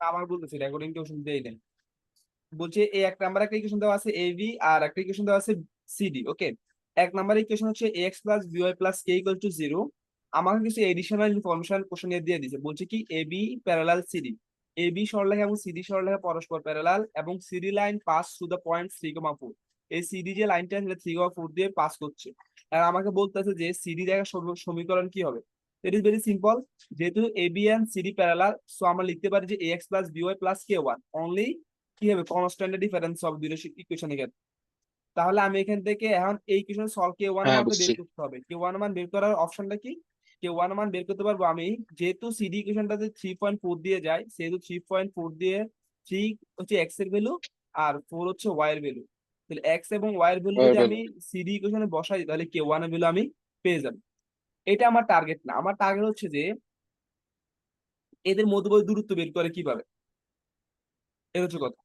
আমার বলতেছি recording question দেই নাই। বলছে এই এক নাম্বার একটা ইকুয়েশন দেওয়া আছে এবি, আর একটা ইকুয়েশন দেওয়া আছে সিডি। ওকে, এক নাম্বার ইকুয়েশন হচ্ছে x plus B Y plus K equal to zero. আমাকে কিছু এডিশনাল ইনফরমেশন কোশ্চেন দিয়ে দিয়েছে, বলছে কি এবি প্যারালাল সিডি, এবি সরলরেখা এবং সিডি সরলরেখা পরস্পর প্যারালাল, এবং CD line pass through the point 3,4। এই সিডি যে লাইনটা সেটা 3,4 দিয়ে পাস করছে। আর আমাকে বলতেছে যে সিডি দেখা সমীকরণ কি হবে। It is very simple. যেহেতু AB and CD parallel, so আমরা লিখতে পারি যে A X plus B Y plus K one only কি হবে কনস্ট্যান্ট ডিফারেন্স অফ দুটো ইকুয়েশন এর। তাহলে আমি এখান থেকে এখন এই ইকুয়েশন সলভ কে ওয়ান হ্যাঁ মান বের বুঝছি। করতে হবে। কে ওয়ান মান বের করার অপশনটা কি? কে ওয়ান মান বের করতে পারবো আমি, যেহেতু সিডি ইকুয়েশনটাতে 3.4 দিয়ে যায়, সেহেতু 3.4 দিয়ে 3 হচ্ছে এক্স এর ভ্যালু আর 4 হচ্ছে ওয়াই এর ভ্যালু। তাহলে এক্স এবং ওয়াই এর ভ্যালু যদি আমি সিডি ইকুয়েশনে বসাই তাহলে কে ওয়ান এর ভ্যালু আমি পেয়ে যাবো। এটা আমার টার্গেট না, আমার টার্গেট হচ্ছে যে এদের মধ্যবর্তী দূরত্ব বের করে কিভাবে, এটা হচ্ছে কথা।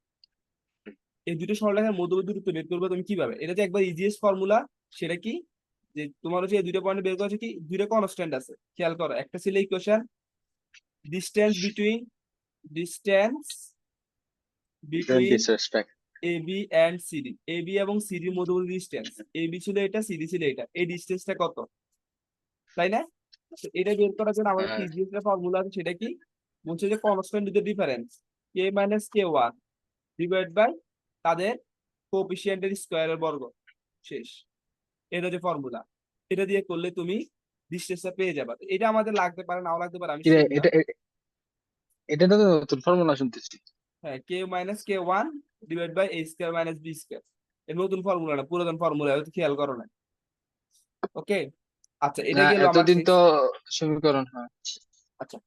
এই দুটো সরলরেখার মধ্যবর্তী দূরত্ব বের করবে তুমি কিভাবে, এটা যে একবার ইজিয়েস্ট ফর্মুলা। সেটা কি? যে তোমার হচ্ছে এই দুটো পয়েন্ট বের করা হচ্ছে কি, দুটো কনস্ট্যান্ট আছে, খেয়াল করো। একটা ছিল equation distance between distance between disrespect. A B and CD, A B এবং সিডির মধ্যবর্তী ডিস্টেন্স, এ বি ছিল এটা, সিডি ছিল এটা, এই ডিস্টেন্সটা কত, তাই না? তো এটা বের করার জন্য আমাদের কি হ্যাঁ ইজিয়েস্ট ফর্মুলা আছে, সেটা কি? বলছে যে কনস্ট্যান্ট দুটো difference K minus K one divide by তাদের কোএফিসিয়েন্টের স্কোয়ারের বর্গ, শেষ। এটা যে ফর্মুলা, এটা দিয়ে করলে তুমি ডিস্টেন্সটা পেয়ে যাবে। তো এটা আমাদের লাগতে পারে, নাও লাগতে পারে, আমি কি রে, শিওর না। এটা তো নতুন ফর্মুলা শুনতেছি। হ্যাঁ, K minus K one divide by A square minus B square. এর নতুন ফর্মুলা না, পুরাতন ফর্মুলা, হয়তো খেয়াল করো না। ওকে, আচ্ছা এটা না গেল আমার এতদিন শেষ। তো সমীকরণ, হ্যাঁ। আচ্ছা,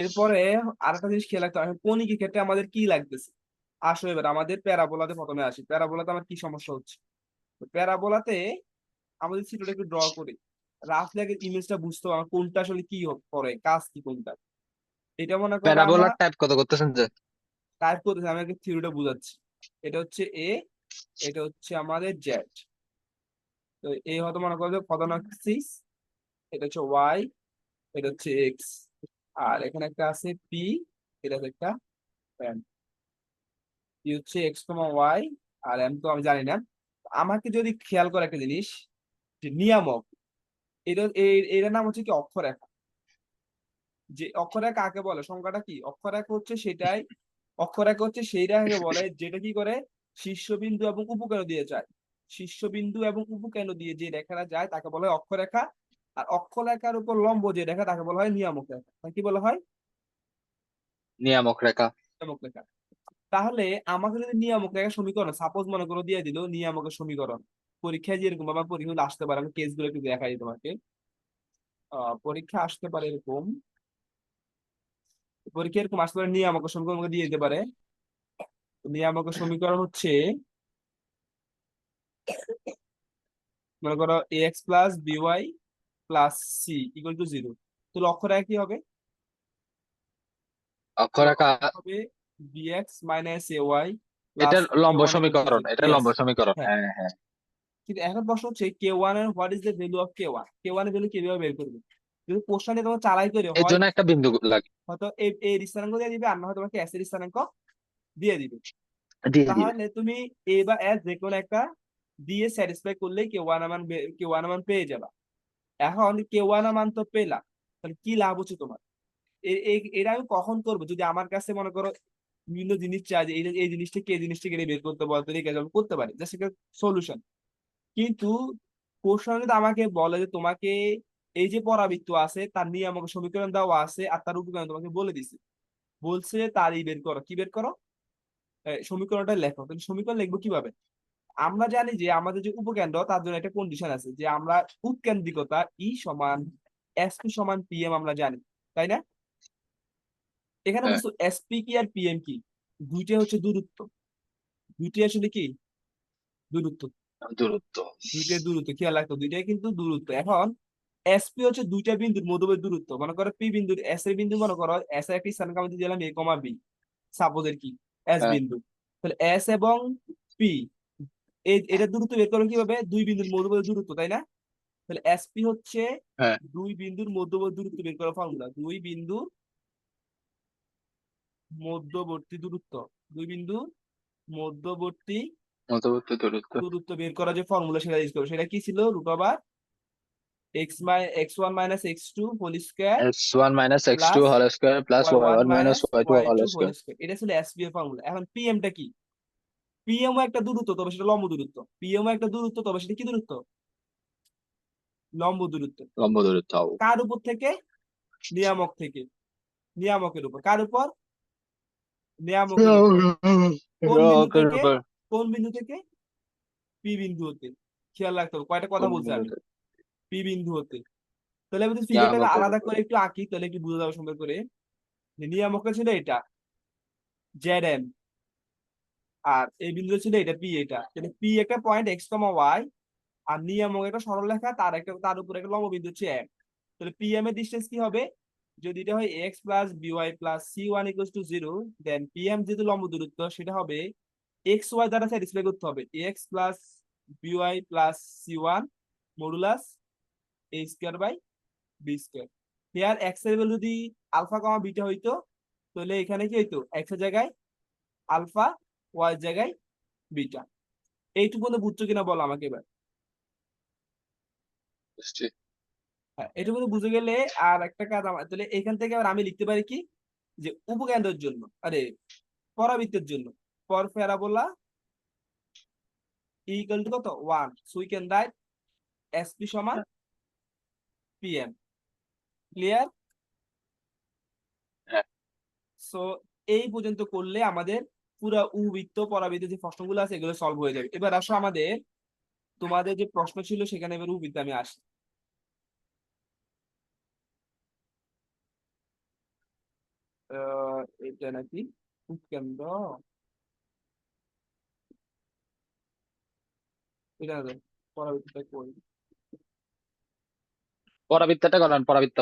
এরপরে আরেকটা জিনিস খেয়াল রাখতে হবে, কনিকের ক্ষেত্রে আমাদের কি লাগতেছে। আসো এবার আমাদের প্যারাবোলাতে প্রথমে আসি। প্যারাবোলাতে আমার কি সমস্যা হচ্ছে। প্যারাবোলাতে আমাদের চিত্রটা একটু ড্র করি, রাফলি আগে ইমেজটা বুঝতে হবে আমার কোনটা আসলে কি করে, কাজ কি কোনটা। এটা মনে করো আমার প্যারাবোলার টাইপ কত করতেছেন যে? টাইপ করতেছে, আমি আগে থিওরিটা বুঝাচ্ছি। এটা হচ্ছে এ, এটা হচ্ছে আমাদের জেড। তো এ হয়তো মনে করো যে কত নাক্সিস, এটা হচ্ছে ওয়াই, এটা হচ্ছে এক্স, আর এখানে একটা আছে পি, এটা হচ্ছে একটা এম। পি হচ্ছে এক্স কমা ওয়াই, আর এম তো আমি জানি না। আমাকে যদি খেয়াল করে একটা জিনিস, যে নিয়ামক, এটা এটার নাম হচ্ছে কি অক্ষরেখা। যে অক্ষরেখা কাকে বলে, সংখ্যাটা কি, অক্ষরেখা হচ্ছে সেটাই, অক্ষরেখা হচ্ছে সেইটাকে বলে যেটা কি করে শীর্ষবিন্দু এবং উপকেন্দ্র দিয়ে যায়। শীর্ষবিন্দু এবং উপকেন্দ্র দিয়ে যে রেখাটা যায় তাকে বলা হয় অক্ষরেখা। আর অক্ষরেখার উপর লম্ব যে রেখা তাকে বলা হয় নিয়ামক রেখা। কি বলা হয়? নিয়ামক রেখা। নিয়ামক রেখা। তাহলে আমাকে যদি নিয়ামক রেখা সমীকরণ সাপোজ মনে করো দিয়ে দিল নিয়ামকের সমীকরণ, পরীক্ষায় যেরকম আমার পরীক্ষা আসতে পারে, আমি কেসগুলো একটু দেখাই তোমাকে। পরীক্ষা আসতে পারে এরকম, পরীক্ষা এরকম আসতে পারে নিয়ামকের সমীকরণ আমাকে দিয়ে দিতে পারে। নিয়ামকের সমীকরণ হচ্ছে মনে করো A X plus B Y plus C equal to zero. তো লক্ষ্য রেখা কি হবে? লক্ষ্য অক্ষরেখা। রেখা হবে B X minus A Y এটা প্লাস কে লম্ব ওয়ান ইকুয়াল টু সমীকরণ, জিরো। এটা ইয়েস, লম্ব সমীকরণ, হ্যাঁ। হ্যাঁ হ্যাঁ। কিন্তু এখন প্রশ্ন হচ্ছে কে ওয়ান এর what is the value of K one, K one এর ভ্যালু কিভাবে বের করবে। যদি কোশ্চেনে তোমার চালাই করে এর হয়, জন্য একটা বিন্দু লাগে। হয়তো এ স্থানাঙ্ক দিয়ে দিবে, আর না হয় তোমাকে এস এর স্থানাঙ্ক দিয়ে দিবে। দিয়ে দিবে। তাহলে তুমি এ বা এস যে কোনো একটা দিয়ে স্যাটিসফাই করলেই কে ওয়ান মান, কে ওয়ান মান পেয়ে যাবা। এখন কে ওয়ান মান তো পেলাম, তাহলে কি লাভ হচ্ছে তোমার? এটা আমি কখন করবো, যদি আমার কাছে মনে করো বিভিন্ন জিনিস চাই, যে এই জিনিসটা কি, এই জিনিসটা কেটে বের করতে বলতে এই কাজ আমি করতে পারি, জাস্ট একটা সলিউশন। কিন্তু কোশ্চেন যদি আমাকে বলে যে তোমাকে এই যে পরাবৃত্ত আছে তার নিয়ে আমাকে সমীকরণ দেওয়া আছে আর তার উপকরণ তোমাকে বলে দিছে, বলছে তারই বের করো, কি বের করো, সমীকরণটা লেখো। তাহলে সমীকরণ লিখবো কিভাবে? আমরা জানি যে আমাদের যে উপকেন্দ্র তার জন্য একটা কন্ডিশন আছে, যে আমরা উৎকেন্দ্রিকতা ই সমান এসপি সমান পিএম আমরা জানি, তাই না? এখানে হ্যাঁ, বুঝছো এসপি কি আর পিএম কি, দুইটাই হচ্ছে দূরত্ব, দুইটাই আসলে কি দূরত্ব, দূরত্ব। দুইটাই দূরত্ব, খেয়াল রাখতো দুইটাই কিন্তু দূরত্ব। এখন এসপি হচ্ছে দুইটা বিন্দুর মধ্যবর্তী দূরত্ব, মনে করো পি বিন্দু, এস এর বিন্দু মনে করো, এস এর একটি স্থানকে আমি দিলাম এ কমা বি, সাপোজ এর কি এস হ্যাঁ বিন্দু। তাহলে এস এবং পি, এটা দূরত্ব বের করবে কিভাবে, দুই বিন্দুর মধ্যবর্তী দূরত্ব, তাই না? তাহলে এসপি হচ্ছে হ্যাঁ। দুই বিন্দুর মধ্যবর্তী দূরত্ব বের করার ফর্মুলা, দুই বিন্দুর মধ্যবর্তী দূরত্ব, দুই বিন্দু মধ্যবর্তী মধ্যবর্তী দূরত্ব দূরত্ব বের করার যে ফর্মুলা সেটা ইউজ করবো, সেটা কি ছিল? √(x x1 - x2 whole square x1 minus x2 plus whole square plus y1 y1 minus - y2 y2 whole whole square. Square. এটা ছিল এসপি এর ফর্মুলা। এখন পিএম টা কি? পিএম ও একটা দূরত্ব, তবে সেটা লম্ব দূরত্ব। পিএম ও একটা দূরত্ব, তবে সেটা কি দূরত্ব? লম্ব দূরত্ব। লম্ব দূরত্ব কার উপর থেকে? নিয়ামক থেকে। নিয়ামকের উপর। কার উপর? নিয়ামকের উপর। কোন বিন্দু রকের থেকে? উপর কোন বিন্দু থেকে? পি বিন্দু হতে। খেয়াল রাখতে হবে, কয়টা কথা কোন বলছি আমি। বিন্দুতে পি বিন্দু হতে। তাহলে আমি যদি ফিগারটা নিয়ামকের আলাদা উপর করে একটু আঁকি, তাহলে একটু বুঝে যাবে সুন্দর করে। যে নিয়ামকটা ছিল এটা জেড এম, আর এই বিন্দু ছিল এটা পি। এটা তাহলে পি একটা পয়েন্ট x, y, আর নিয়ামক একটা সরলরেখা, তার উপর একটা লম্ব বিন্দু হচ্ছে এম। তাহলে পি এম এর ডিসটেন্স কি হবে? যদি এটা হয় x plus by plus c1 equals to 0, then P M যেহেতু লম্ব দূরত্ব, সেটা হবে xy দ্বারা স্যাটিসফাই করতে হবে। x plus by plus c1 modulus a square by B square. Here X এর ভ্যালু যদি আলফা কমা বিটা হইতো, তাহলে এখানে কি হইতো? এক্স এর জায়গায় আলফা, ওয়াই এর জায়গায় বিটা। এইটুকু বুঝছো কিনা বলো আমাকে এবার। বুঝছি। হ্যাঁ, এটুকু বুঝে গেলে আর একটা কাজ আমার, তাহলে এখান থেকে আবার আমি লিখতে পারি কি, যে উপকেন্দ্রের জন্য, আরে পরাবৃত্তের জন্য, পর প্যারাবোলা ইকুয়াল টু কত? 1, so we can write SP সমান পিএম। ক্লিয়ার? হ্যাঁ, সো এই পর্যন্ত করলে আমাদের পুরা উপবৃত্ত পরাবৃত্ত যে প্রশ্নগুলো আছে এগুলো সলভ হয়ে যাবে। এবার আসো আমাদের, তোমাদের যে প্রশ্ন ছিল সেখানে এবার উপবৃত্তে আমি আসি। এটা নাকি উপকেন্দ্র, এটা না, পরাবৃত্তটা কই? পরাবৃত্তটা করেন, পরাবৃত্ত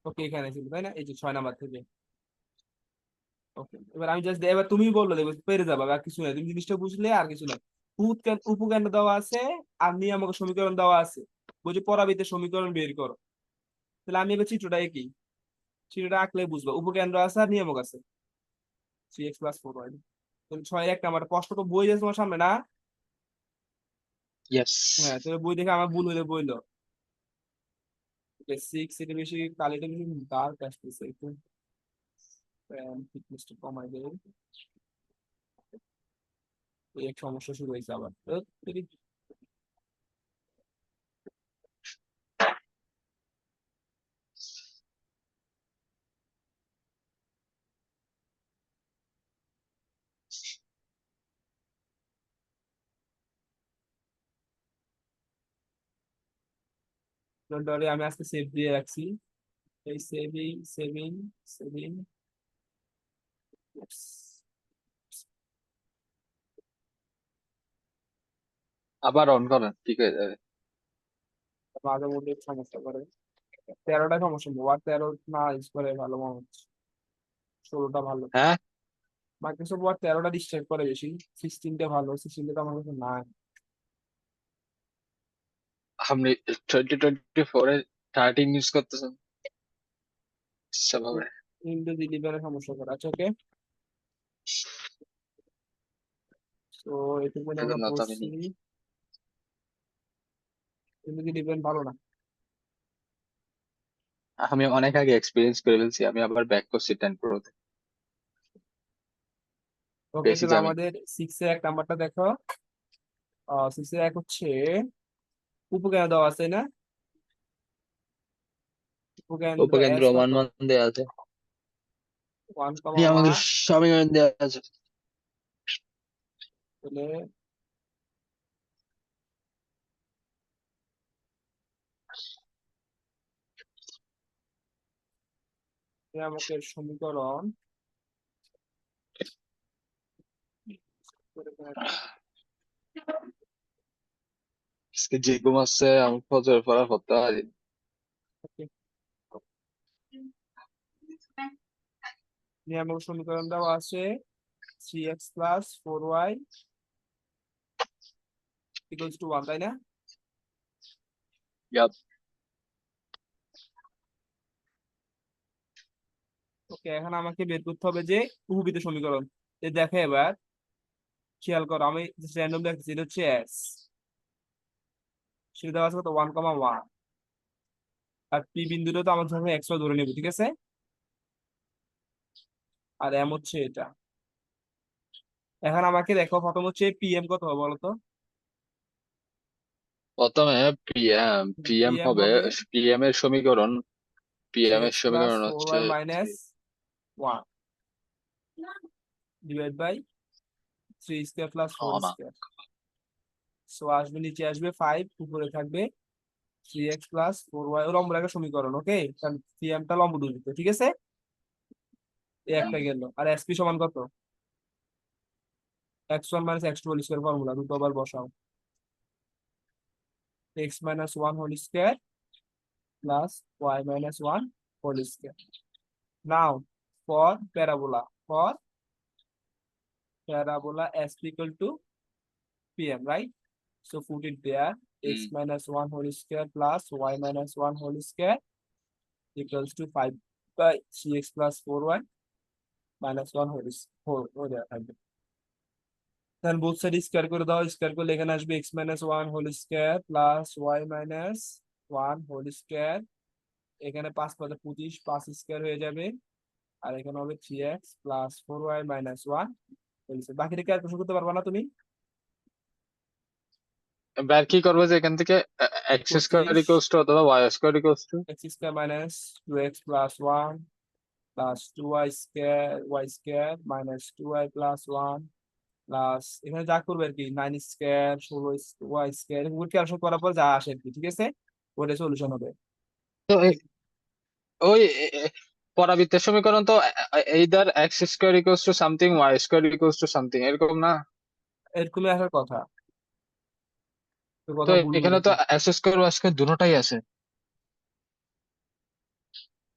ওকে, এখানে ছিল তাই না? এই যে 6 নাম্বার থেকে। ওকে, এবার আমি জাস্ট, এবার তুমি বললো, দেখবে পেরে যাবে, আর কিছু নাই, তুমি জিনিসটা বুঝলে আর কিছু নাই। উপকেন্দ্র দেওয়া আছে, আর নিয়ামক সমীকরণ দেওয়া আছে, বলছে পরাবৃত্তের সমীকরণ বের করো। তাহলে আমি এবার চিত্রটা কি, চিত্রটা আঁকলে বুঝবো। উপকেন্দ্র আছে আর নিয়ামক আছে 3x + 4y। তাহলে 6-1 নাম্বার প্রশ্ন তো বই আছে তোমার সামনে না? ইয়েস। হ্যাঁ, তাহলে বই দেখে আমার ভুল হলে বইলো। 6, এটা বেশি কালিটা বেশি ডার্ক আসতেছে একটু, থিকনেসটা কমাই দেবে। এই এক সমস্যা শুরু হয়েছে আবার। ডোন্ট ওয়ারি, আমি আজকে সেভ দিয়ে রাখছি। এই সেভিং সেভিং সেভিং। আবার অন করেন, ঠিক হয়ে যাবে। মাঝে মধ্যে সমস্যা করে। 13টা সমস্যা, আর 13 না ইউজ করে ভালো মনে হচ্ছে। 16টা ভালো। হ্যাঁ, মাইক্রোসফট ওয়ার্ড 13টা ডিস্ট্রাক্ট করে বেশি। 16টা ভালো, 16টা তো আমার কাছে নাই। আপনি 2024 13 ইউজ করতেছেন সেভাবে। উইন্ডোজ 11 সমস্যা করে। আচ্ছা, ওকে। তো এটুকু আমরা এজন্য তো আমি পড়ছি। নিই। উইন্ডোজ 11 ভালো না। আমি অনেক আগে এক্সপিরিয়েন্স করে ফেলছি, আমি আবার ব্যাক করছি 10 প্রোতে। ওকে, বেশি তাহলে জানি। আমাদের 6-এর 1 নাম্বারটা দেখো। 6-এর 1 হচ্ছে উপকেন্দ্র দেওয়া আছে না? উপকেন্দ্র উপকেন্দ্র এস কত? 1 1 দেওয়া আছে, 1, আমাদের 1। সমীকরণ দেওয়া আছে। তাহলে নিয়ামকের সমীকরণ আজকে যে ঘুম আসছে, আমি ফজর পড়া করতে পারি। নিয়ামক সমীকরণ দেওয়া আছে 3x + 4y = 1, তাই না? Yup. এখন আমাকে বের করতে হবে যে বহুবিধ সমীকরণ। দেখো এবার খেয়াল করো, আমি র্যান্ডম দেখতেছি, এটা হচ্ছে এস, সেটা দেওয়া আছে কত 1,1, আর পি বিন্দুটা তো আমার ধরো এক্স ধরে নেবো, ঠিক আছে, আর এম হচ্ছে এটা। এখন আমাকে দেখো প্রথম হচ্ছে পিএম কত হবে বলো তো। প্রথমে পিএম পিএম হবে, হবে পিএম এর সমীকরণ, থ্রি পিএম এর এক্স প্লাস সমীকরণ ফোর হচ্ছে Y minus one divide by three square plus four comma. Square. So আসবে, নিচে আসবে 5, উপরে থাকবে 3x+4y, লম্ব রেখার সমীকরণ। ওকে, কারণ সিএমটা লম্ব দুর্বৃত্ত, ঠিক আছে। এই একটা গেল, আর এসপি সমান কত, x1 - x2 whole square, formula দুটো আবার বসাও, x - 1 whole square plus y - 1 whole square. Now for parabola, for parabola s equal to pm, right? So put it there, x - 1 whole square plus y - 1 whole square equals to 5 by 3x plus 4y minus 1 whole there থাকবে। তাহলে both side square করে দাও, square করলে এখানে আসবে x - 1 whole square plus y - 1 whole square. এখানে 5 × 5 = 25, 5 square হয়ে যাবে, আর এখানে হবে 3x plus 4y minus 1 whole square. বাকিটা ক্যালকুলেশন করতে পারবা না তুমি? এবার কি করবো যে এখান থেকে এক্স স্কোয়ার 25 ইকুয়ালস টু অথবা Y square equals to x square minus 2x plus 1 plus 2y square y square minus 2y plus 1 plus এখানে যা করবে আর কি 9 স্কয়ার 16 y স্কয়ার, এগুলো ক্যালকুলেশন করার পর যা আসে আর কি, ঠিক আছে, ওটা সলিউশন হবে। তো ওই পরাবৃত্তের সমীকরণ তো either X square equals to something Y square equals to something, এরকম না? এরকমই আসার কথা, তো তো কথা ভুল এখানে তো বুঝেছি। এক্স স্কোয়ার ওয়াই স্কোয়ার দুটোটাই আছে।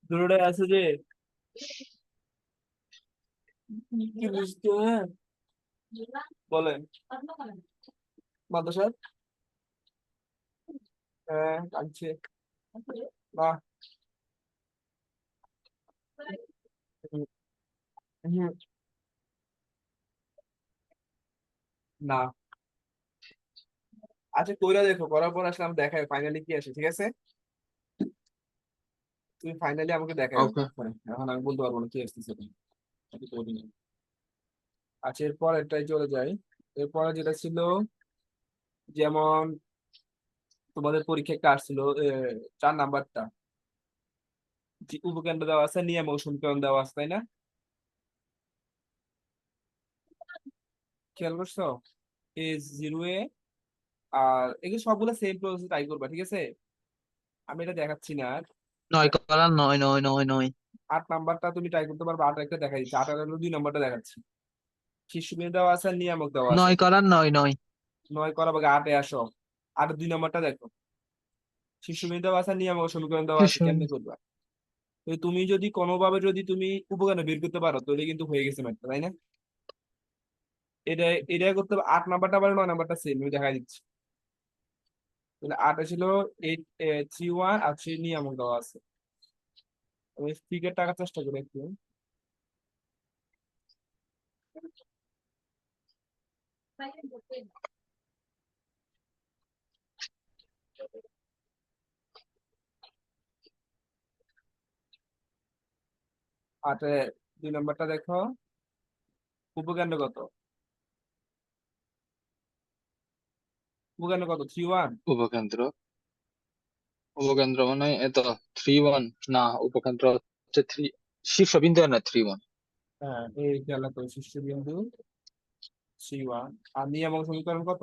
দুটোটাই আছে যে, কি বুঝতে, হ্যাঁ বলেন মাদ্রাসা, হ্যাঁ কাঁদছে না, হুম, হুম, না। আচ্ছা কইরা দেখো, করার পর আসলে আমি দেখাই ফাইনালি কি আসে, ঠিক আছে, তুমি ফাইনালি আমাকে দেখাই। ওকে। এখন আমি বলতে পারবো না কি আসতেছে, আমি তো বলি না। আচ্ছা এরপর এটাই চলে যাই। এরপরে যেটা ছিল, যেমন তোমাদের পরীক্ষা একটা আসছিল 4 নাম্বারটা, যে উপকেন্দ্র দেওয়া আছে, নিয়ামক সমীকরণ দেওয়া আছে, তাই না? খেয়াল করছো, a0 আর এগুলো সবগুলো সেম প্রসেস ট্রাই করবা, ঠিক আছে, আমি এটা দেখাচ্ছি না আর। 9 করা 9 9 9 9। 8 নাম্বারটা তুমি ট্রাই করতে পারবে, 8 একটা দেখা দিচ্ছে, 8 আর 2 নাম্বারটা দেখাচ্ছি। শীর্ষবিন্দু দেওয়া আছে আর নিয়ামক দেওয়া আছে। 9 করা 9 9। 9 করা বাগে 8-এ আসো, 8 2 নাম্বারটা দেখো, শীর্ষবিন্দু দেওয়া আছে আর নিয়ামক সমীকরণ দেওয়া আছে, কেমনে করবা? তো তুমি যদি কোনোভাবে যদি তুমি উপকেন্দ্র বের করতে পারো তাহলে কিন্তু হয়ে গেছে ম্যাথটা, তাই না? এটা এটা করতে হবে। 8 নাম্বারটা আবার 9 নাম্বারটা সেম, আমি দেখা দিচ্ছি। তাহলে 8-এ ছিল 8 3 1, আর 3 নিয়ামক দেওয়া আছে। আমি স্পিকের টাকার চেষ্টা করি একটু। আটে 2 নাম্বারটা দেখো, উপকেন্দ্র কত, উপকেন্দ্র কত 3 1। উপকেন্দ্র, উপকেন্দ্র মানে এত 3 1, না উপকেন্দ্র হচ্ছে থ্রি, শীর্ষবিন্দু না 3 1। হ্যাঁ এই খেলা তো শীর্ষবিন্দু 3 1, আর নিয়ামক সমীকরণ কত?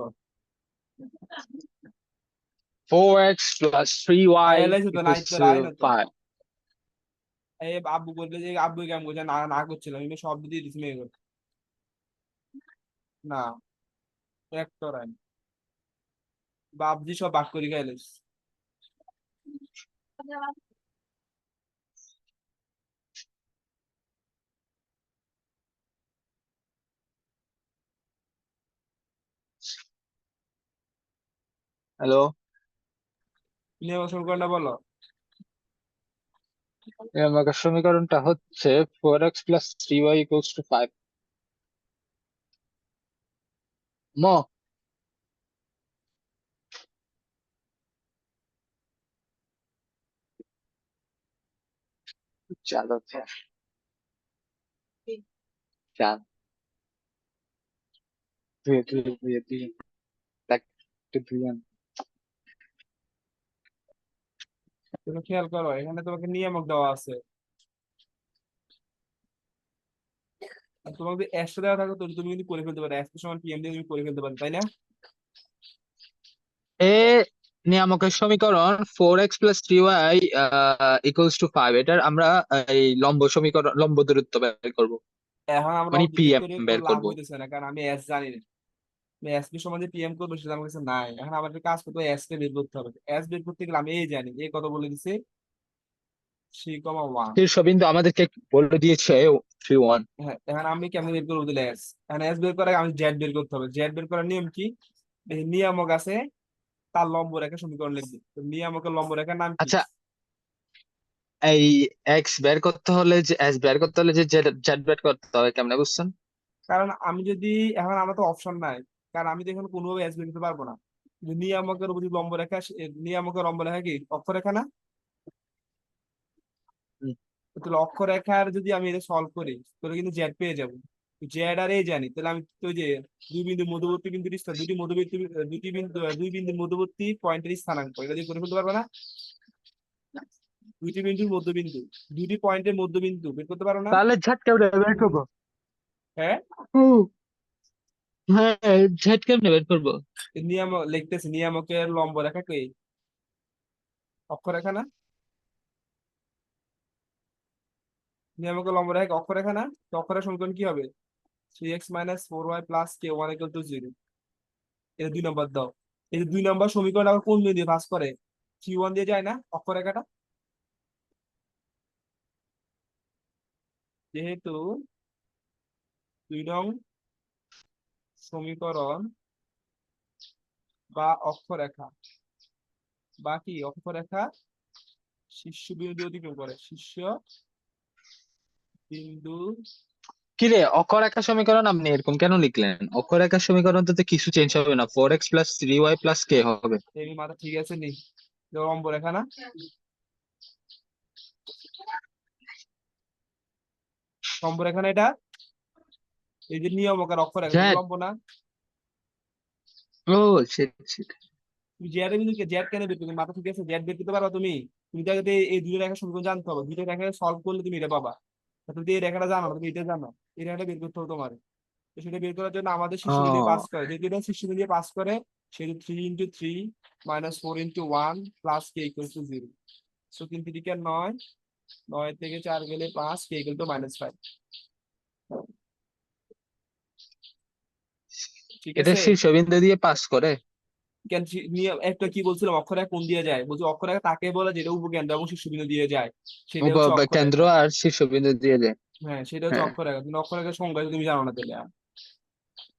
4x plus 3y এলাইছে তো, নাই equals তো, to রায় না তো। 5. এই আব্বু বলবে যে, আব্বু কেমন করছে, না না করছিলাম, আমি সব দিয়ে দিচ্ছি মেয়ে করে। না, একটা রায় না। বাবজি সব বাক করে খাইলিস। হ্যালো। নিয়ামক সমীকরণটা বলো। আমাকে সমীকরণটা হচ্ছে 4x plus 3y equals to 5. মো চলো চার দুই দুই দুই দুই একটা দুই তুমি খেয়াল করো এখানে তোমাকে নিয়ামক দেওয়া আছে, আর তোমাকে যদি 100 দেওয়া থাকে তো তুমি কিন্তু করে ফেলতে পারো, 100 সমান PM দিয়ে তুমি করে ফেলতে পারো, তাই না? এ নিয়ামকের সমীকরণ 4x plus 3y equals to 5, এটার আমরা এই লম্ব সমীকরণ, লম্ব দূরত্ব বের করব, এখন আমরা মানে অত বের পিএম করে কোনো বের লাভ করব। হইতেছে না, কারণ আমি এস জানি না। আমি এস পি সমান যে PM করবো সেটা আমার কাছে নাই। এখন আমাদের কাজ করতে হবে, এস কে বের করতে হবে। এস বের করতে গেলে আমি এই জানি এ কত বলে দিছে, 3,1। শীর্ষবিন্দু আমাদেরকে বলে দিয়েছে 3 1। হ্যাঁ, এখন আমি কেমনে বের করবো দিলে এস, এখন এস বের করার আগে আমি জেড বের করতে হবে। জেড বের করার নিয়ম কি? এই নিয়ামক আছে, তার লম্ব রেখা সমীকরণ লিখবে। তো নিয়ামকের লম্ব রেখার নাম কি? আচ্ছা, এই এক্স বের করতে হলে, যে এস বের করতে হলে যে জেড জেড বের করতে হবে, কেমনে বুঝছেন? কারণ আমি যদি, এখন আমার তো অপশন নাই, কারণ আমি তো এখন কোনোভাবে এস বের করতে পারবো না। কিন্তু নিয়ামকের উপর যদি লম্ব রেখা, নিয়ামকের লম্ব রেখা কি অক্ষরেখা না? হুম। তাহলে অক্ষরেখার যদি আমি এটা সলভ করি তাহলে কিন্তু জেড পেয়ে যাবো। জেড আর এই জানি, তাহলে আমি তো ওই যে দুই বিন্দু মধ্যবর্তী বিন্দুর দুটি মধ্যবর্তী, দুটি বিন্দু, দুই বিন্দুর মধ্যবর্তী পয়েন্টের স্থানাঙ্ক এটা দিয়ে করে ফেলতে পারবো না? দুইটি বিন্দুর মধ্যবিন্দু, দুইটি পয়েন্টের মধ্যবিন্দু বের করতে পারো না? তাহলে ঝেড কেমনে বের করবো? হ্যাঁ, হ্যাঁ, ঝেড কেমনে বের করবো? নিয়ামক লিখতেছি, নিয়ামকের লম্ব রেখা কি অক্ষরেখা না? নিয়ামকের লম্ব রেখা কি অক্ষরেখা না? তো অক্ষরের সমীকরণ কি হবে? 3x minus 4y plus k1 equal to 0। এটা 2 নম্বর দাও। এই যে 2 নম্বর সমীকরণ আবার কোন বিন্দু দিয়ে পাস করে? Q1 দিয়ে যায় না অক্ষরেখাটা? যেহেতু 2 নং সমীকরণ বা অক্ষরেখা বা কি অক্ষরেখা শীর্ষ বিন্দু দিয়ে অতিক্রম করে, শীর্ষ বিন্দু। কিরে, অক্ষরেখা সমীকরণ আপনি এরকম কেন লিখলেন? অক্ষরেখা সমীকরণ তো কিছু চেঞ্জ হবে না, 4x plus 3y plus k হবে। এই মাথা ঠিক আছে নি? লম্ব রেখা না? লম্ব রেখা না এটা? এই যে নিয়মক আর অক্ষরেখা দুটো জ্যাড, লম্ব না? ও শিট শিট। তুমি জেড এর বিন্দু জেড কেন বের করবে? মাথা ঠিক আছে? জেড বের করতে পারবা তুমি? তুমি তো আগে এই দুটো রেখা সমীকরণ জানতে হবে, দুটো রেখা সলভ করলে তুমি এটা পাবা। তা তুমি তো এই রেখাটা জানো না, তুমি এটা জানো, এই রেখাটা বের করতে হবে তোমার। তো সেটা বের করার জন্য আমাদের শীর্ষবিন্দু দিয়ে পাস ও, করে, যেহেতু এটা শীর্ষবিন্দু দিয়ে পাস করে, সেহেতু 3 × 3 - 4 × 1 plus K equal to 0। So 3 × 9, 9 থেকে 4 গেলে 5, কে ইকুয়াল টু -5। ঠিক এটা আছে? শীর্ষবিন্দু দিয়ে পাস করে? কেন নিয়ম একটা কি বলছিলাম, অক্ষরেখা কোন দিয়ে যায় বলছি, অক্ষরেখা তাকে বলে যেটা উপকেন্দ্র এবং শীর্ষবিন্দু দিয়ে যায়, সেটা হচ্ছে কেন্দ্র অক্ষরেখা। আর শীর্ষবিন্দু দিয়ে যায়। হ্যাঁ, সেটা হচ্ছে হ্যাঁ, অক্ষরেখা। কিন্তু অক্ষরেখার সংজ্ঞা তুমি জানো না তাহলে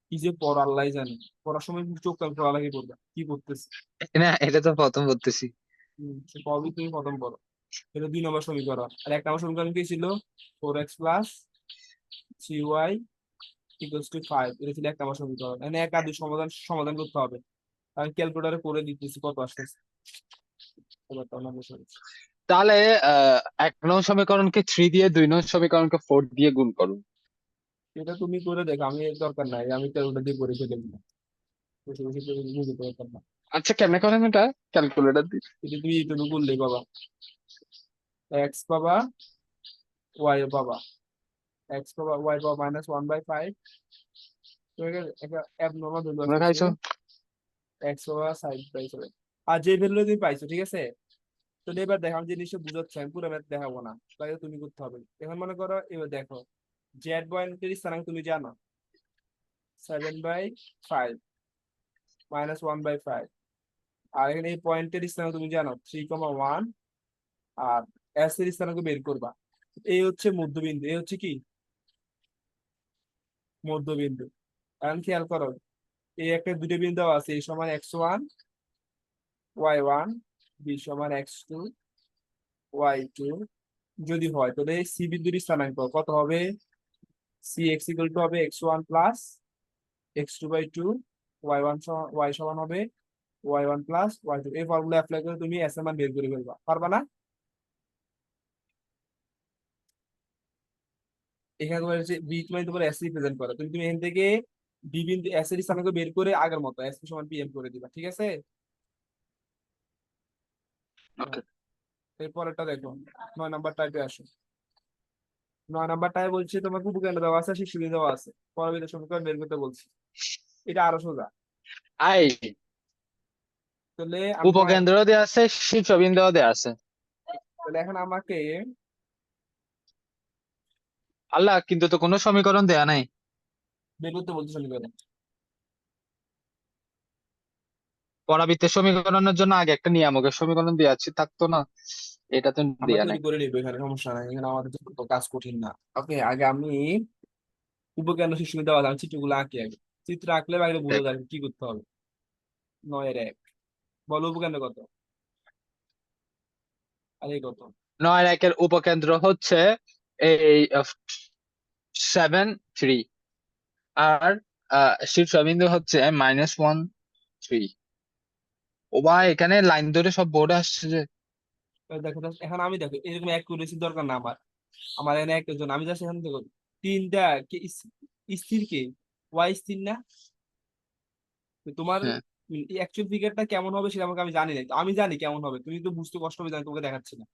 কি যে পড়া, আল্লাহ জানে। পড়ার সময় কিন্তু চোখ কান খোলা লাগে পড়বা কি করতেছে। না এটা তো প্রথম বলতেছি। সবই তুমি প্রথম পড়ো। এটা 2 নম্বর সমীকরণ। আর 1 নম্বর সমীকরণ কি ছিল? 4x plus 3y equals to 5। এটা ছিল 1 নম্বর সমীকরণ। এখানে 1 আর 2 সমাধান সমাধান করতে হবে। আমি ক্যালকুলেটারে করে দিতেছি কত আসতেছে। এবার তো আমরা বসে আছি। তাহলে আহ 1 নং সমীকরণকে 3 দিয়ে, 2 নং সমীকরণকে 4 দিয়ে গুণ করুন। এটা তুমি করে দেখো, আমি এর দরকার নাই, আমি ক্যালকুলেটর দিয়ে করে ফেলে দিলাম। বসে বসে তুমি বুঝতে দরকার না। আচ্ছা, কেমনে করেন এটা ক্যালকুলেটর দিয়ে? এটা তুমি ইউটিউবে করলেই পাবা। এক্স পাবা, ওয়াই পাবা। এক্স পাবা, ওয়াই পাবা -1/5। একটা অ্যাবনর্মাল ভ্যালু তোমরা আসতেছে, খাইছো? এক্স পাবা সাইড বাই সেভেন। আর যে ভ্যালু তুমি পাইছো, ঠিক আছে? তো এবার দেখো, আমি যে জিনিসটা বুঝাচ্ছি, আমি পুরো ম্যাথ দেখাবো না, তাহলে তুমি করতে হবে। এখন মনে করো, এবার দেখো, জেড পয়েন্টের স্থানাঙ্ক তুমি জানো 7/5 -1/5। আর এখানে এই পয়েন্টের স্থানাঙ্ক তুমি জানো 3,1। আর এস এর স্থানাঙ্ক বের করবা। এই হচ্ছে মধ্যবিন্দু, এই হচ্ছে কি মধ্যবিন্দু। এখন খেয়াল করো, এই একটা দুটো বিন্দু আছে, এই সমান x1 y1, বি সমান x2 y2, যদি হয় তাহলে সি বিন্দুর স্থানাঙ্ক কত হবে? সি এক্স ইকুয়াল টু হবে x1 প্লাস x2/2, y1 সমান y সমান হবে y1 প্লাস y2। এই ফর্মুলা অ্যাপ্লাই করে তুমি এস এর মান বের করে ফেলবা, পারবা না? এখানে তোমার হচ্ছে বি মানে তোমার এস রিপ্রেজেন্ট করে, তুমি তুমি এখান থেকে বি বিন্দু এস এর স্থানাঙ্ক বের করে আগের মতো এস সমান পি এম করে দিবা, ঠিক আছে? ওকে। এরপরেরটা দেখো, 9 নাম্বার টাইপে আসো। 9 নাম্বার টাইপে বলছে তোমাকে উপকেন্দ্র দেওয়া আছে, শীর্ষ বিন্দু দেওয়া আছে, পরবর্তী সমীকরণ বের করতে বলছি। এটা আরো সোজা। আই তাহলে আমি তোমার উপকেন্দ্র দেওয়া আছে, শীর্ষবিন্দু দেওয়া আছে। তাহলে এখন আমাকে আল্লাহ, কিন্তু তো কোনো সমীকরণ দেয়া নাই। বের করতে বলছে সমীকরণ। পরাবৃত্তের সমীকরণের জন্য আগে একটা নিয়ামকের সমীকরণ দেওয়া আছে, থাকতো না? এটা তো আমরা দেয়া তৈরি নাই। করে নিবো, এখানে সমস্যা নাই, এখানে আমাদের জন্য তো কাজ কঠিন না। ওকে, আগে আমি উপকেন্দ্র শীর্ষ বিন্দু দেওয়া আছে, আমি চিত্রগুলো আঁকি আগে। চিত্র আঁকলে বাইরে বোঝা দেখ, যাবে কি করতে হবে। 9-এর 1, বলো উপকেন্দ্র কত আর এই কত? 9-1 উপকেন্দ্র হচ্ছে এই 7, 3, আর শীর্ষবিন্দু হচ্ছে -1, 3। ও ভাই, এখানে লাইন ধরে সব বোর্ডে আসছে যে। দেখো তো, এখন আমি দেখো এরকম অ্যাকুরেসি দরকার না আমার। আমার এখানে একটার জন্য আমি জাস্ট এখান থেকে তিনটা কে স্থির কে ওয়াই স্থির না? তো তোমার হ্যাঁ, অ্যাকচুয়াল ফিগারটা কেমন হবে সেটা আমাকে আমি জানি না, তো আমি জানি কেমন হবে, তুমি তো বুঝতে কষ্ট হবে, জানি তোমাকে দেখাচ্ছি না।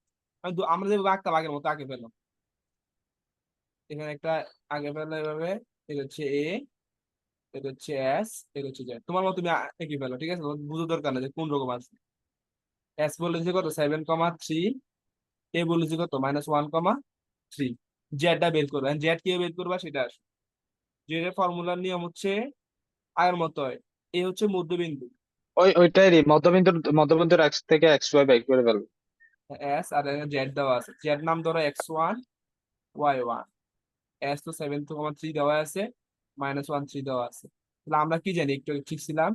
আমরা যেভাবে আঁকতাম আগের মতো আঁকে ফেলো। এখানে একটা আগে ফেলো এভাবে। এটা হচ্ছে এ, এটা হচ্ছে এস, এটা হচ্ছে জেড, তোমার মতো তুমি এঁকে ফেলো, ঠিক আছে? তোমার বুঝো দরকার না যে কোন রকম আছে। এস বলেছে কত 7,3, এ বলেছে কত -1,3। জেডটা বের করবে, জেড কিভাবে বের করবা সেটা আসবে। জেড এর ফর্মুলার নিয়ম হচ্ছে আগের মতো হয়। এ হচ্ছে মধ্যবিন্দু, ওইটাই মধ্যবিন্দুর এক্স থেকে XY বের করে ফেলবো। এস, আর জেড দেওয়া আছে, জেড নাম ধরো x1 y1। এস তো 7,3 দেওয়া আছে, -1,3 দেওয়া আছে। তাহলে আমরা কি জানি, একটু ঠিক ছিলাম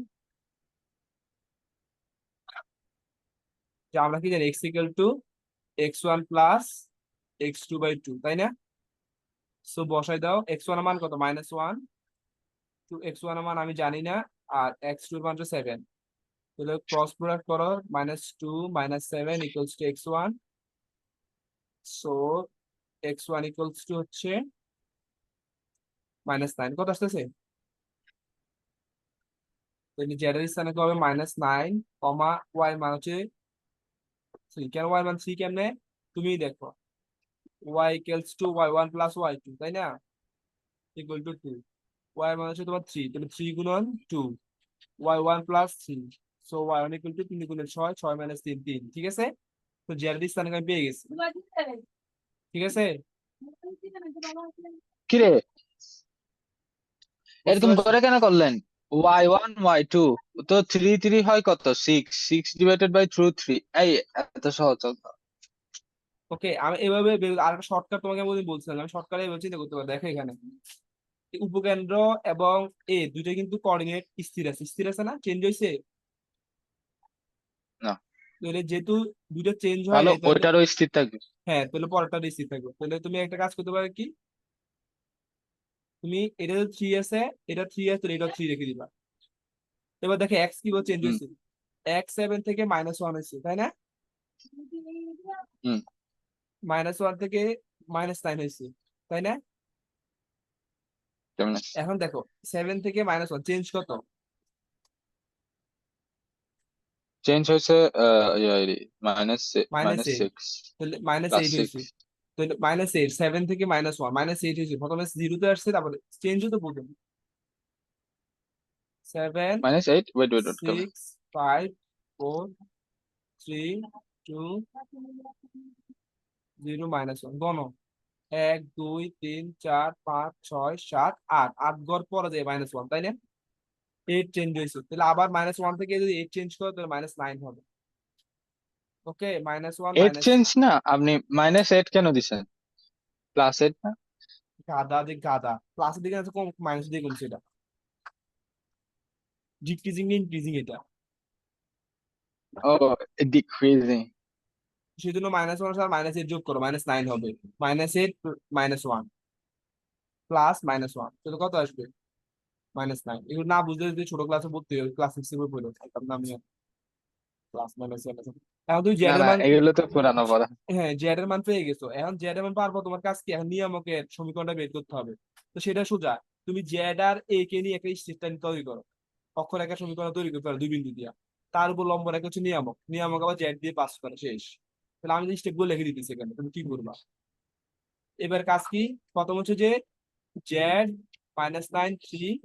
যে আমরা কি জানি x equal to x1 plus x2/2, তাই না? সো বসাই দাও, x1 এর মান কত -1, টু x1 এর মান আমি জানি না, আর x2 এর মান 7। তাহলে ক্রস প্রোডাক্ট করো, -2 -7 equals to x1। So x1 equals to হচ্ছে -9, কত আসতেছে? জেড এর স্থানে কি হবে -9, ওয়াই মান হচ্ছে 3। কেন ওয়াই মান 3 কেমনে? তুমি দেখো, Y equals to y1 plus y2, তাই না? Equal to 2। ওয়াই মান হচ্ছে তোমার 3, তাহলে 3 গুণন 2, y1 plus 3। So y1 equal to 3 গুণন 6, 6 - 3, 3, ঠিক আছে? তো জেড এর স্থানে আমি পেয়ে গেছি, ঠিক আছে? কিরে, বুঝতে এরকম পারছো? করে কেন করলেন? Y1, Y2, তো 3, 3 হয় কত? 6, 6 / 3, এই এত সহজ হতো। ওকে, আমি এভাবে আর একটা শর্টকাট তোমাকে আমি বলছিলাম, আমি শর্টকাটে এভাবে চিন্তা করতে পারি। দেখো এখানে উপকেন্দ্র এবং এ দুইটা কিন্তু কোঅর্ডিনেট স্থির আছে না, চেঞ্জ হয়েছে? না, তাহলে যেহেতু দুইটা চেঞ্জ হয় তাহলে নাই তাহলে, ওইটারও স্থির থাকবে। হ্যাঁ, তাহলে পরেরটা স্থির থাকবে। তাহলে তুমি একটা কাজ করতে পারো কি, তুমি এটা 3 আছে, এটা 3 আছে, তাহলে এটা 3 রেখে দিবা। এবার দেখো এক্স কিভাবে চেঞ্জ হুম, হয়েছে, x7 থেকে -1 হয়েছে, তাই না? হুম। -1 থেকে -9 হয়েছে, তাই না? কেমনে এখন দেখো 7 থেকে -1 চেঞ্জ কত? চেঞ্জ হয়েছে? -8, -6 তাহলে প্লাস -8 হয়েছে। 6। তাহলে -8, 7 থেকে -1, -8 হয়েছে, প্রথমে জিরোতে আসছে, তারপরে চেঞ্জ হতো প্রথমে 7, -8, ওয়েট কেমনে? 6, 5, 4, 3, 2, 0, -1 গণ 1, 2, 3, 4, 5, 6, 7, 8, 8 ঘর পরে যায় -1, তাই না? 8 চেঞ্জ হয়েছে, তাহলে আবার -1 থেকে যদি 8 চেঞ্জ করো তাহলে -9 হবে। ওকে, -1 8 চেঞ্জ -6। না, আপনি -8 কেন দিছেন? +8 না? গাদা দিক গাদা, প্লাসের দিকে আছে কম, মাইনাস দিয়ে কমছে এটা, ডিক্রিজিং ইনক্রিজিং এটা। ও, ডিক্রিজিং। সেই জন্য -1 আর -8 যোগ করো, -9 হবে। -8 -1 প্লাস -1, তাহলে কত আসবে? -9। এগুলো না বুঝলে যদি ছোট ক্লাসে পড়তে হবে, ক্লাস 6 এ পড়ে থাকতাম না আমি। প্লাস মাইনাস এখন তুই না জেড এর না, মান, এগুলো তো পুরানো পড়া। হ্যাঁ জেড এর মান পেয়ে গেছো, এখন জেড এর মান পারবো, তোমার কাজ কি এখন নিয়ামকের সমীকরণটা বের করতে হবে। তো সেটা সোজা, তুমি জেড আর এ কে নিয়ে একটা স্টেটমেন্ট তৈরি করো, অক্ষরেখা সমীকরণ তৈরি করতে পারো দুই বিন্দু দিয়া। তার উপর লম্ব রেখা হচ্ছে নিয়ামক, নিয়ামক আবার জেড দিয়ে পাস করে, শেষ। তাহলে আমি যে স্টেপ গুলো লিখে দিতেছি এখানে, তুমি কি করবা? এবার কাজ কি? প্রথম হচ্ছে যে জেড -9 3,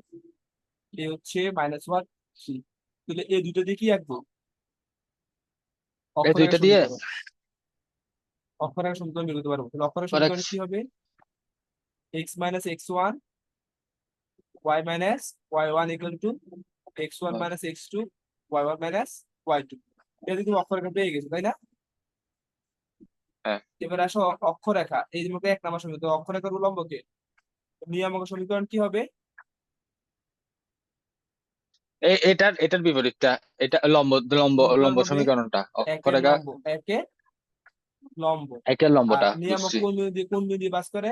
এ হচ্ছে -1 3, তাহলে এই দুটো দিয়ে কি আঁকবো? এই অক্ষরেখা দুইটা দিয়ে সমীকরণ, অক্ষরেখা সমীকরণ বের করতে পারবো। তাহলে অক্ষরেখা পরে সমীকরণ কি হবে? x minus x1, y minus y1 equal to x1 minus x2, y1 minus y2। এটা কিন্তু অক্ষরেখা পেয়ে গেছো, তাই না? হ্যাঁ, এবার আসো অক্ষরেখা, এই মধ্যে 1 নম্বর সমীকরণ, তো অক্ষরেখার উলম্বকে নিয়ামক সমীকরণ কি হবে? এটার এটার বিপরীতটা, এটা লম্ব লম্ব সমীকরণ লম্ব হবে সমীকরণটা একের অক্ষরেখা লম্ব, একে লম্ব। একের আর লম্বটা নিয়ামক বুঝছি। কোন বিন্দু দিয়ে পাস করে?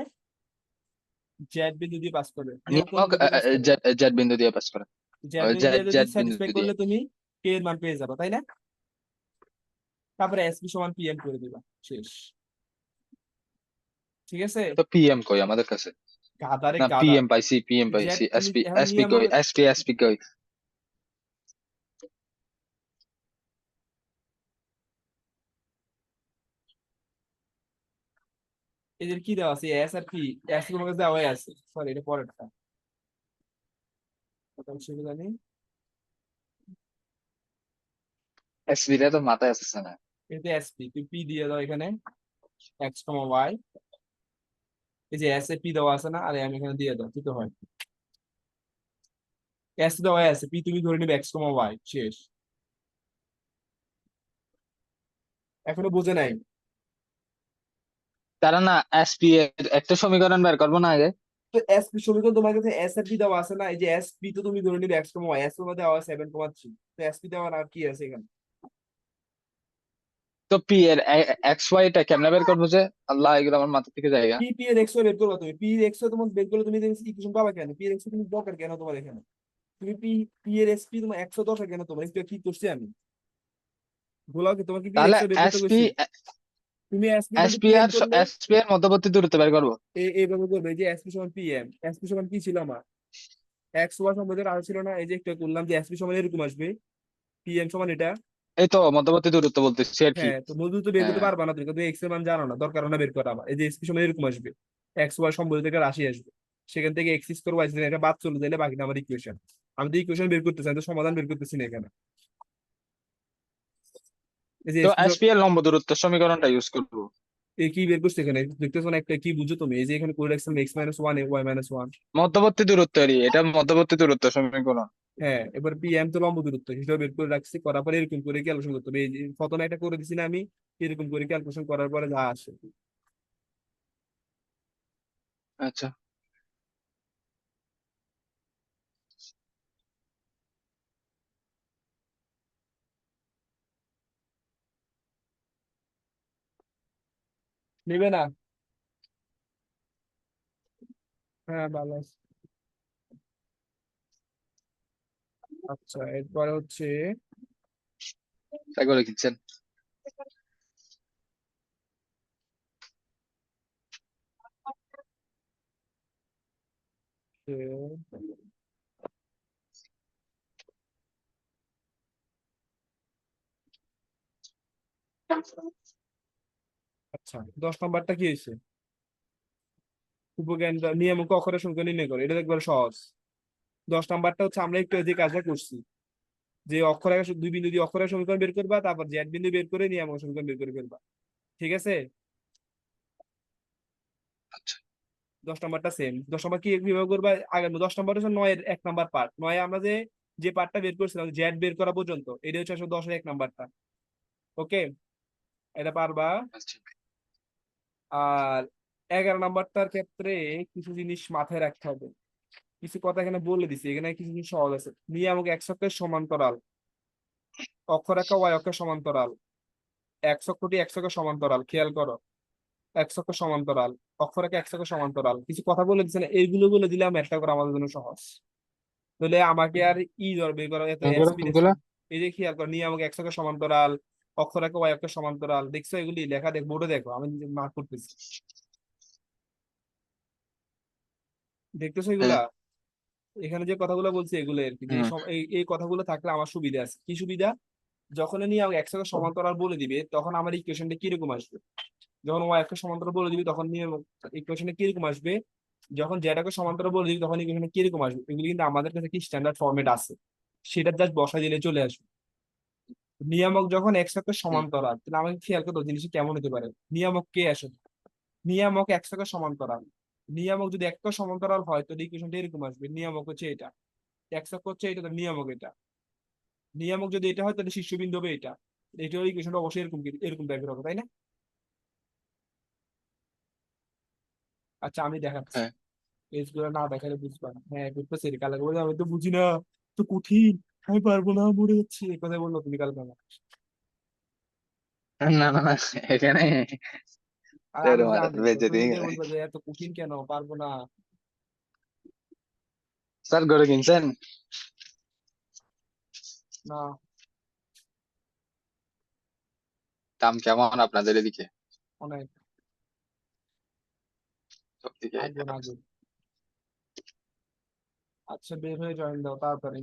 জেড বিন্দু দিয়ে পাস করে। নিয়ামক কোন নিয়ামক বিন্দু দিয়ে পাস করে? জেড জেড বিন্দু দিয়ে পাস করে। জেড বিন্দু জেড দিয়ে যদি জেড স্যাটিসফাই বিন্দু দিয়ে। করলে তুমি কে এর মান পেয়ে যাবে, তাই না? তারপরে এসপি সমান পিএম করে দিবা, শেষ। ঠিক আছে? তো পিএম কই আমাদের কাছে? গাদারে না, গাদা। পিএম পাইছি, পিএম জেড পাইছি। তুমি এসপি এখন এসপি নিয়ামক, কই? এসপি কই? এদের কি দেওয়া আছে? এস আর পি। এস তোমার কাছে দেওয়াই আছে, সরি এটা পরেরটা, ওটা হচ্ছে কি জানি, এসপি টা তো মাথায় আসছে না। এটা এসপি, তুমি পি দিয়ে দাও এখানে, এক্স কমা ওয়াই। এই যে এস এ পি দেওয়া আছে না, আরে আমি এখানে দিয়ে দাও, কি তো হয়, এস দেওয়া আছে, পি তুমি ধরে নিবে এক্স কমা ওয়াই, শেষ। এখনো বোঝে নাই? তারা না, এসপি এর একটা সমীকরণ বের করবো না আগে? তো এস পি সমীকরণ তোমার কাছে এস আর পি দেওয়া আছে না, এই যে এস পি তো তুমি ধরে নিবে এক্স কমা ওয়াই, এস কমা দেওয়া 7,3, তো এস পি দেওয়া আর কি আছে এখানে? তো পি এর এক্স ওয়াই টা কেমনে বের করবো যে? আল্লাহ, এগুলো আমার মাথা থেকে জায়গা। পি পি এর এক্স বের করবা, তুমি পি এর এক্স তোমার বের করলে তুমি ইকুয়েশন পাবা কেন? পি এর এক্স তুমি দরকার কেন তোমার এখানে? তুমি পি পি এর এস পি তোমার 110 কেন তোমার? এটা কি করছি আমি? বলো কি তোমাকে পি এর তাহলে এক্স বের করতে এসপি কইছি? তুমি এসপি কিন্তু এসপি পিএম আর করলে এসপি এর মধ্যবর্তী দূরত্ব বের করবো। এইভাবে করবে, এই যে এসপি সমান পিএম, এসপি সমান কি ছিল আমার? এক্স ওয়াই সম্পর্কে আর ছিল না, এই যে একটু করলাম যে এসপি সমান এরকম আসবে, পিএম সমান এটা। এই তো মধ্যবর্তী দূরত্ব বলতেছি আর কি। হ্যাঁ, তো মধু তো বের হ্যাঁ করতে হ্যাঁ। পারবা না তুমি, কিন্তু এক্স এর মান জানো না, দরকার না বের করা আমার। এই যে এসপি সমান এরকম আসবে, এক্স ওয়াই সম্পর্ক থেকে রাশি আসবে, সেখান থেকে এক্স স্কোয়ার ওয়াই স্কোয়ার এটা বাদ চলে যাইলে বাকিটা আমার ইকুয়েশন। আমি তো ইকুয়েশন বের করতেছি, আমি তো সমাধান বের করতেছি না এখানে। এই যে তো এসপি এসপি এর লম্ব দূরত্ব সমীকরণটা ইউজ করবো। কি বের করছে এখানে দেখতেছো না একটা, কি বুঝো তুমি? এই যে এখানে করে রাখছিলাম x-1 y-1। মধ্যবর্তী দূরত্বেরই এটা, মধ্যবর্তী দূরত্ব সমীকরণ। হ্যাঁ, এবার পিএম তো লম্ব দূরত্ব হিসাবে বের করে রাখছি, করার পরে এরকম করে ক্যালকুলেশন করতে হবে। এই যে প্রথমে একটা করে দিছি না আমি, এরকম করে ক্যালকুলেশন করার পরে যা আসে। আচ্ছা। নিবে না? হ্যাঁ ভালো আছে। আচ্ছা এরপরে হচ্ছে তাই করে দিচ্ছেন। যে, আচ্ছা 10 নম্বরটা কি হয়েছে? উপজ্ঞান নিয়ামক অক্ষরের সংখ্যা নির্ণয় করে, এটা একবার সহজ। 10 নম্বরটা হচ্ছে আমরা একটু যে কাজটা করছি, যে অক্ষরেখা দুই বিন্দু দিয়ে অক্ষরের সমীকরণ বের করবা, তারপর জেড বিন্দু বের করে নিয়ামক সমীকরণ বের করে ফেলবা, ঠিক আছে? আচ্ছা 10 নম্বরটা সেম। 10 নম্বর কি কিভাবে করবা? আগে 10 নম্বর হচ্ছে 9 এর 1 নম্বর পার্ট, 9 আমরা যে যে পার্টটা বের করছিলাম জেড বের করা পর্যন্ত, এটা হচ্ছে আসলে 10-এর 1 নম্বরটা। ওকে, এটা পারবা। আচ্ছা। আর 11 নম্বরটার ক্ষেত্রে কিছু জিনিস মাথায় রাখতে হবে, কিছু কথা এখানে বলে দিছি, এখানে কিছু জিনিস সহজ আছে। নিয়ে আমাকে এক অক্ষের সমান্তরাল, অক্ষরেখা ওয়াই অক্ষের সমান্তরাল, এক্স অক্ষটি এক্স অক্ষের সমান্তরাল, খেয়াল করো, এক্স অক্ষ সমান্তরাল, অক্ষরেখা এক্স অক্ষ সমান্তরাল, কিছু কথা বলে দিচ্ছে না, এইগুলো বলে দিলে আমি একটা করে আমাদের জন্য সহজ। তাহলে আমাকে আর বের করা এত কোনগুলো এক্সপিরিয়েন্স। কোনগুলো? এই যে খেয়াল করো, নিয়ে আমাকে এক্স অক্ষ সমান্তরাল, অক্ষরেখা ওয়াই অক্ষ সমান্তরাল, দেখছো এগুলি লেখা, দেখ বোর্ডে দেখো, আমি মার্ক করতেছি, দেখতেছো এগুলা? হ্যাঁ। এখানে যে কথাগুলো বলছি এগুলো আর কি, যে হুম। এই কথাগুলো থাকলে আমার সুবিধা আছে। কি সুবিধা? যখন নিয়ে আমাকে এক্স অক্ষ সমান্তরাল বলে দিবে তখন আমার ইকুয়েশনটা কিরকম আসবে, যখন ওয়াই অক্ষ সমান্তরাল বলে দিবি তখন নিয়ে ইকুয়েশনে কিরকম আসবে, যখন জেড অক্ষ সমান্তরাল বলে দিবি তখন ইকুয়েশনে কিরকম আসবে, এগুলি কিন্তু আমাদের কাছে কি স্ট্যান্ডার্ড ফরম্যাট আছে, সেটা জাস্ট বসাই দিলে চলে আসবে। নিয়ামক যখন এক্স অক্ষ হুম। সমান্তরাল, তাহলে আমাকে খেয়াল করতে হবে জিনিসটা কেমন হতে পারে। নিয়ামক কে আসলে? নিয়ামক এক্স অক্ষ সমান্তরাল, নিয়ামক যদি এক অক্ষ সমান্তরাল হয় তো ইকুয়েশনটা এরকম আসবে, নিয়ামক হচ্ছে এটা, এক্স অক্ষ হচ্ছে এটা, তো নিয়ামক এটা। নিয়ামক যদি এটা হয় তাহলে শীর্ষবিন্দু হবে এটা, এটা ইকুয়েশনটা অবশ্যই এরকম এরকম টাইপের হবে, তাই না? আচ্ছা আমি দেখাচ্ছি, হ্যাঁ। পেজগুলো না দেখালে বুঝবা না। হ্যাঁ বুঝতেছি, কালকে বলে আমি তো বুঝি না, তো কঠিন, আমি পারবো না, মরে যাচ্ছি, এই কথাই বললো তুমি কালকে আমার। না না না, এখানে আর আমি তো তোমার জানি তো, তুমি বেজেতি এটাই বলবো যে এত কঠিন কেন, পারবো না। স্যার গড়ে কিনছেন? না, দাম কেমন আপনাদের এদিকে? অনেক, সব দিকে আসবো না আগে। আচ্ছা বের হয়ে জয়েন দাও তাড়াতাড়ি।